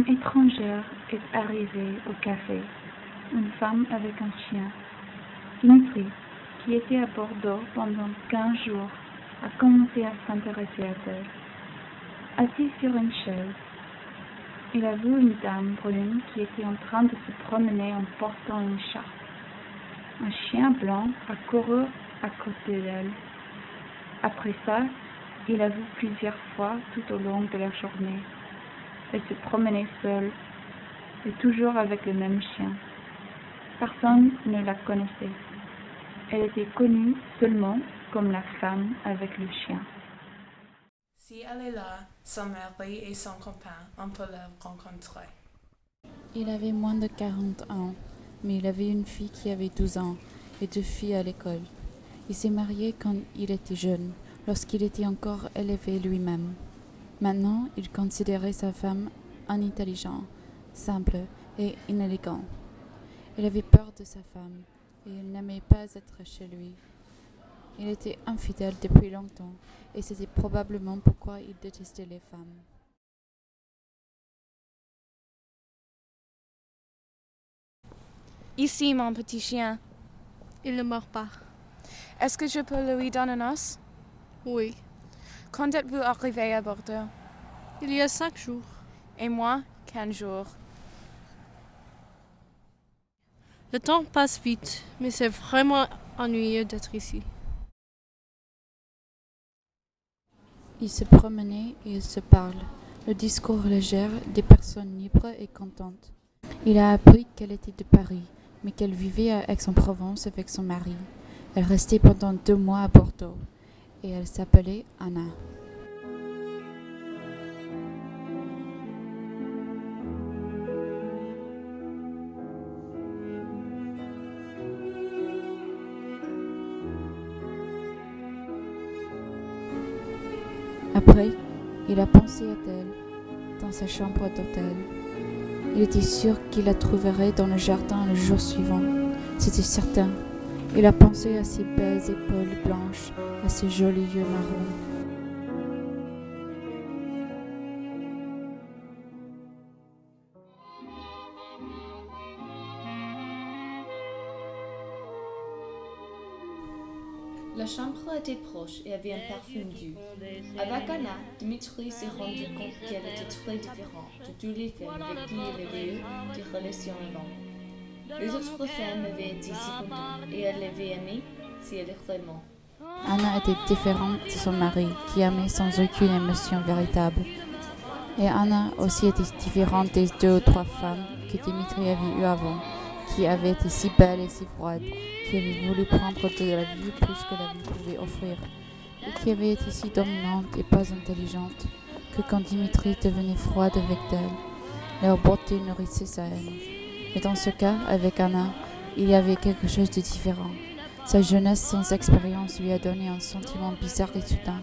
Une étrangère est arrivée au café, une femme avec un chien. Dimitri, qui était à Bordeaux pendant 15 jours, a commencé à s'intéresser à elle. Assis sur une chaise, il a vu une dame brune qui était en train de se promener en portant une charpe. Un chien blanc a couru à côté d'elle. Après ça, il l'a vue plusieurs fois tout au long de la journée. Elle se promenait seule, et toujours avec le même chien. Personne ne la connaissait. Elle était connue seulement comme la femme avec le chien. Si elle est là, son mari et son copain, on peut la rencontrer. Il avait moins de 40 ans, mais il avait une fille qui avait 12 ans et 2 filles à l'école. Il s'est marié quand il était jeune, lorsqu'il était encore élevé lui-même. Maintenant, il considérait sa femme inintelligente, simple et inélégante. Il avait peur de sa femme et il n'aimait pas être chez lui. Il était infidèle depuis longtemps et c'était probablement pourquoi il détestait les femmes. Ici, mon petit chien. Il ne mord pas. Est-ce que je peux lui donner un os? Oui. Quand êtes-vous arrivé à Bordeaux? Il y a 5 jours. Et moi, 15 jours. Le temps passe vite, mais c'est vraiment ennuyeux d'être ici. Ils se promenaient et ils se parlent, le discours léger des personnes libres et contentes. Il a appris qu'elle était de Paris, mais qu'elle vivait à Aix-en-Provence avec son mari. Elle restait pendant 2 mois à Bordeaux, et elle s'appelait Anna. Après, il a pensé à elle, dans sa chambre d'hôtel. Il était sûr qu'il la trouverait dans le jardin le jour suivant. C'était certain. Il a pensé à ses belles épaules blanches, à ses jolis yeux marrons. La chambre était proche et avait un parfum doux. Avec Anna, Dimitri s'est rendu compte qu'elle était très différente de toutes les femmes avec qui il avait eu des relations avant. Les autres femmes avaient été si contentes et elle l'avait aimée si elle est vraiment. Anna était différente de son mari, qui aimait sans aucune émotion véritable. Et Anna aussi était différente des 2 ou 3 femmes que Dimitri avait eues avant, qui avaient été si belles et si froides, qui avaient voulu prendre de la vie plus que la vie pouvait offrir, et qui avaient été si dominantes et pas intelligentes, que quand Dimitri devenait froide avec elles, leur beauté nourrissait sa haine. Mais dans ce cas, avec Anna, il y avait quelque chose de différent. Sa jeunesse sans expérience lui a donné un sentiment bizarre et soudain,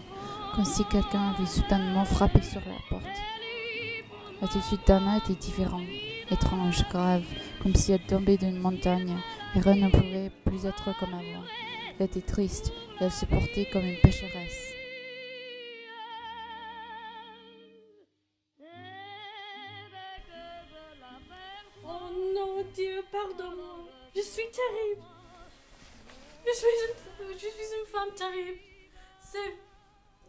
comme si quelqu'un avait soudainement frappé sur la porte. L'attitude d'Anna était différente, étrange, grave, comme si elle tombait d'une montagne, et rien ne pouvait plus être comme avant. Elle était triste, et elle se portait comme une pécheresse. Oh non, Dieu, pardonne-moi. Je suis terrible. Je suis une femme terrible.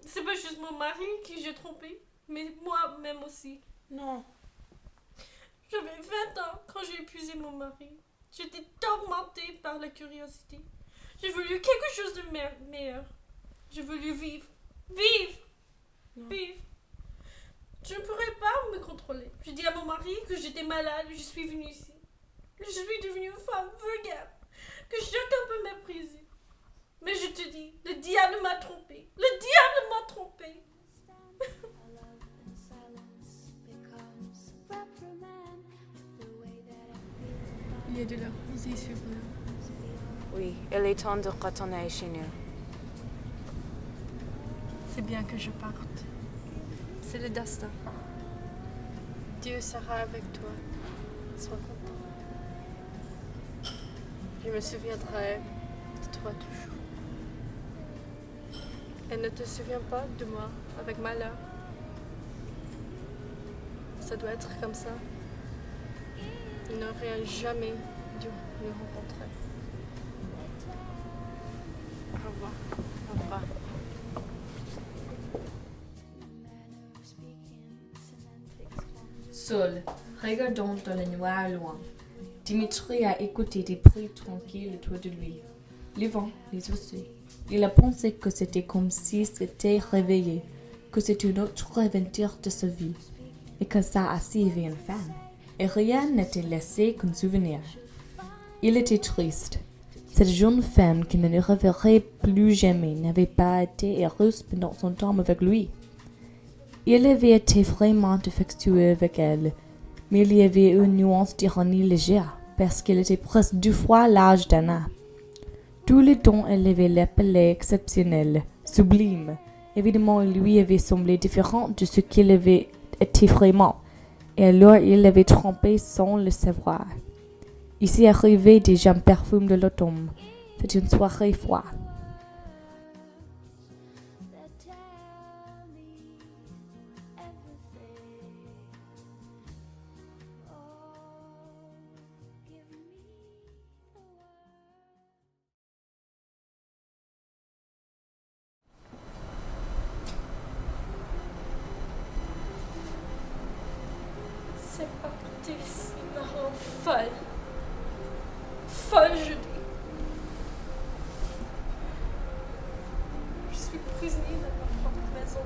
C'est pas juste mon mari qui j'ai trompé, mais moi-même aussi. Non. J'avais 20 ans quand j'ai épuisé mon mari. J'étais tourmentée par la curiosité. J'ai voulu quelque chose de meilleur. J'ai voulu vivre. Vivre. Je ne pourrais pas me contrôler. J'ai dit à mon mari que j'étais malade et je suis venue ici. Je suis devenue une femme vulgaire, que chacun peut mépriser. Mais je te dis, le diable m'a trompée. Le diable m'a trompée. Il y a de la rosée sur nous. Oui, il est temps de retourner chez nous. C'est bien que je parte. C'est le destin. Dieu sera avec toi. Sois content. Je me souviendrai de toi toujours. Et ne te souviens pas de moi avec malheur. ça doit être comme ça. Il n'aurait jamais dû les rencontrer. Au revoir. Au revoir. Seul, regardant dans le noir loin, Dimitri a écouté des bruits tranquilles autour de lui. Le vent, les océans. Il a pensé que c'était comme s'il s'était réveillé, que c'était une autre aventure de sa vie, et que ça a suivi une femme. Et rien n'était laissé qu'un souvenir. Il était triste. Cette jeune femme qui ne le reverrait plus jamais n'avait pas été heureuse pendant son temps avec lui. Il avait été vraiment affectueux avec elle, mais il y avait une nuance d'ironie légère, parce qu'elle était presque 2 fois l'âge d'Anna. Tout le temps, elle avait l'appelé exceptionnel, sublime. Évidemment, il lui avait semblé différent de ce qu'il avait été vraiment, et alors il l'avait trompé sans le savoir. Ici arrivait déjà un parfum de l'automne. C'était une soirée froide. C'est parti, ça me rend folle. Folle, je dis. Je suis prisonnière de ma propre maison.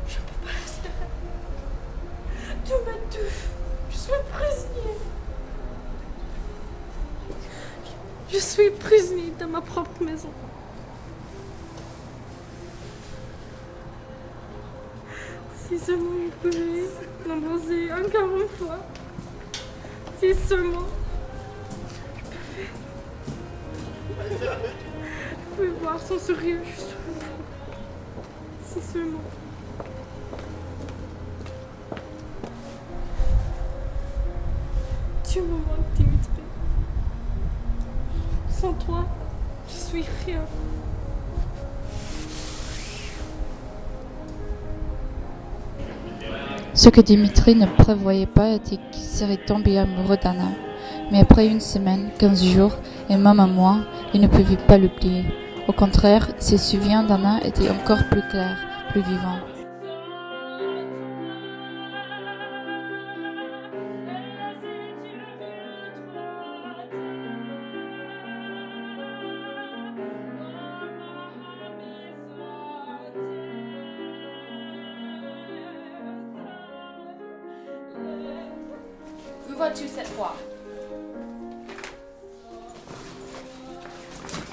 Je ne peux pas rester là. Tout me touche. Je suis prisonnière. Je suis prisonnière de ma propre maison. Si seulement il pouvait l'embrasser encore une fois. Si seulement je pouvais voir son sourire juste une fois. Si seulement. Tu me manques, Dimitri. Sans toi, je suis rien. Ce que Dimitri ne prévoyait pas était qu'il serait tombé amoureux d'Anna. Mais après 1 semaine, 15 jours, et même un mois, il ne pouvait pas l'oublier. Au contraire, ses souvenirs d'Anna étaient encore plus clairs, plus vivants. Où vas-tu cette fois?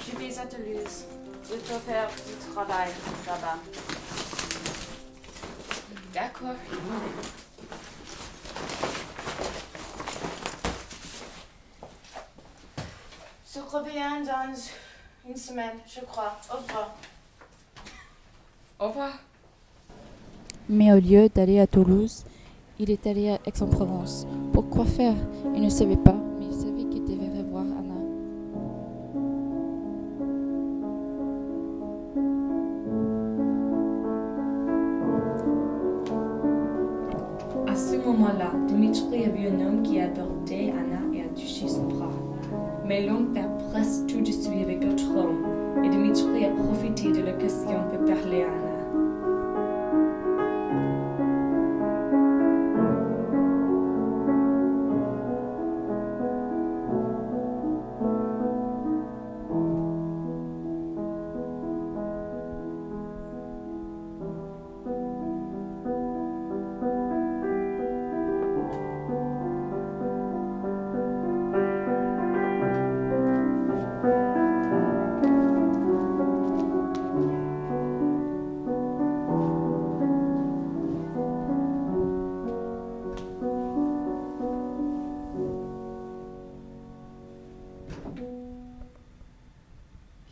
Je vais à Toulouse. Je dois faire du travail là-bas. D'accord. Je reviens dans 1 semaine, je crois. Au revoir. Au revoir. Mais au lieu d'aller à Toulouse, il est allé à Aix-en-Provence. Pourquoi faire? Il ne savait pas, mais il savait qu'il devait revoir Anna. À ce moment-là, Dimitri a vu un homme qui a abordé Anna et a touché son bras. Mais l'homme part presque tout de suite avec l'autre homme, et Dimitri a profité de l'occasion pour parler à Anna.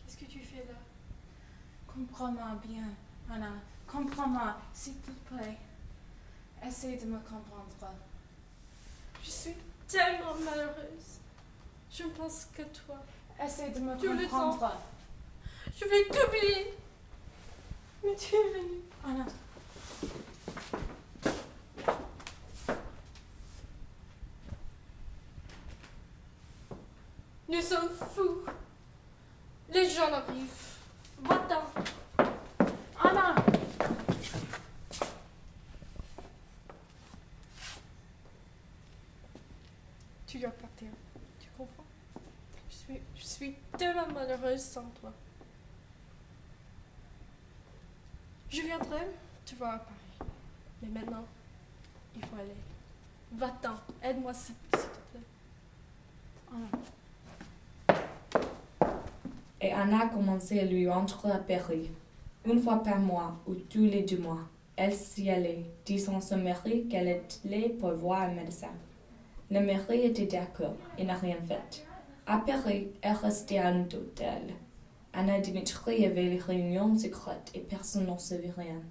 Qu'est-ce que tu fais là? Comprends-moi bien, Anna. Comprends-moi, s'il te plaît. Essaye de me comprendre. Je suis tellement malheureuse. Je ne pense qu'à toi. Essaye de me Tout le temps. comprendre. Je vais t'oublier. Mais tu es venue. Anna. Nous sommes fous. Les gens arrivent. Va-t'en. Anna! Tu dois partir. Tu comprends? Je suis tellement malheureuse sans toi. Je viendrai te voir à Paris. Mais maintenant, il faut aller. Va-t'en. Aide-moi s'il te plaît. Et Anna a commencé à lui rendre à Paris, une fois par mois ou tous les 2 mois. Elle s'y allait, disant à son mari qu'elle allait pour voir un médecin. Le mari était d'accord et n'a rien fait. À Paris, elle restait à un hôtel. Anna et Dimitri avaient les réunions secrètes et personne n'en savait rien.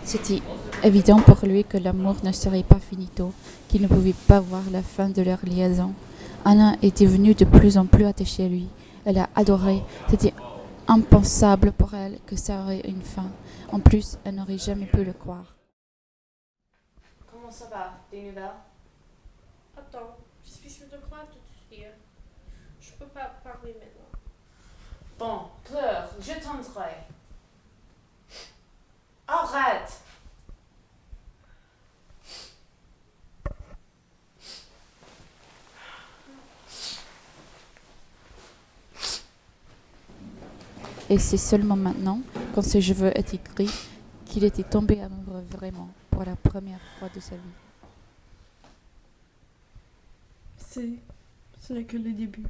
C'était évident pour lui que l'amour ne serait pas finito, qu'il ne pouvait pas voir la fin de leur liaison. Anna était devenue de plus en plus attachée à lui. Elle l'a adoré. C'était impensable pour elle que ça aurait une fin. En plus, elle n'aurait jamais pu le croire. Comment ça va? Des nouvelles? Attends, je suis sûre de quoi tout de suite. Je peux pas parler maintenant. Bon, pleure, je t'entendrai. Arrête! Et c'est seulement maintenant, quand ses cheveux étaient gris, qu'il était tombé amoureux vraiment, pour la première fois de sa vie. Ce n'est que le début.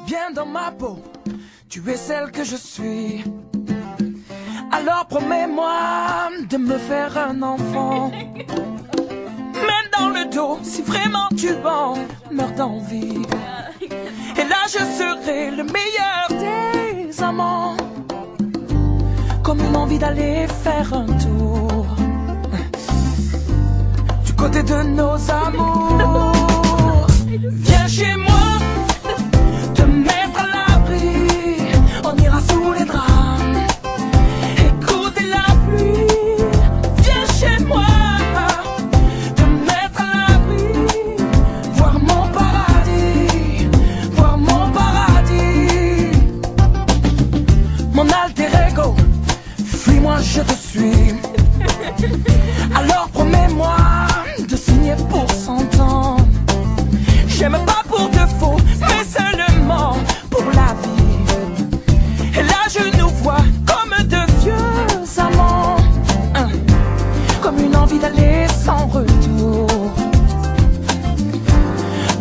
Viens dans ma peau, tu es celle que je suis. Alors promets-moi de me faire un enfant. Même dans le dos, si vraiment tu en meurs d'envie. Et là je serai le meilleur des amants. Comme une envie d'aller faire un tour du côté de nos amours. Viens chez moi. On ira sous les draps, écouter la pluie. Viens chez moi, te mettre à l'abri, voir mon paradis, voir mon paradis. Mon alter ego, fuis-moi, je te suis. Alors promets-moi de signer pour 100 ans. J'aime pas pour de faux, mais seulement pour la vie. Et là je nous vois comme de vieux amants, comme une envie d'aller sans retour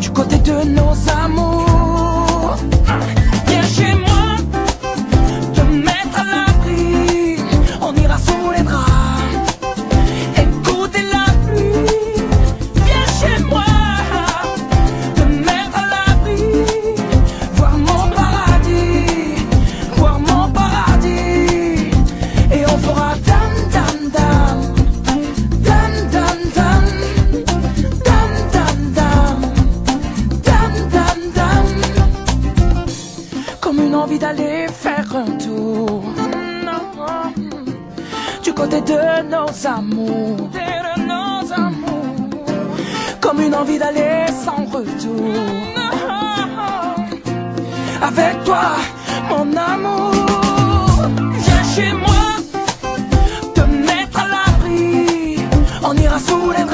du côté de nos amours. Viens chez moi, te mettre à l'abri, on ira sous les draps, écouter la pluie. Viens chez moi, te mettre à l'abri, voir mon paradis, voir mon paradis. Et on fera dam dam dam, dam dam dam, dam dam dam, dam dam dam. Comme une envie d'aller faire un tour du côté de nos amours, comme une envie d'aller sans retour avec toi, mon amour. Viens chez moi, te mettre à l'abri, on ira sous les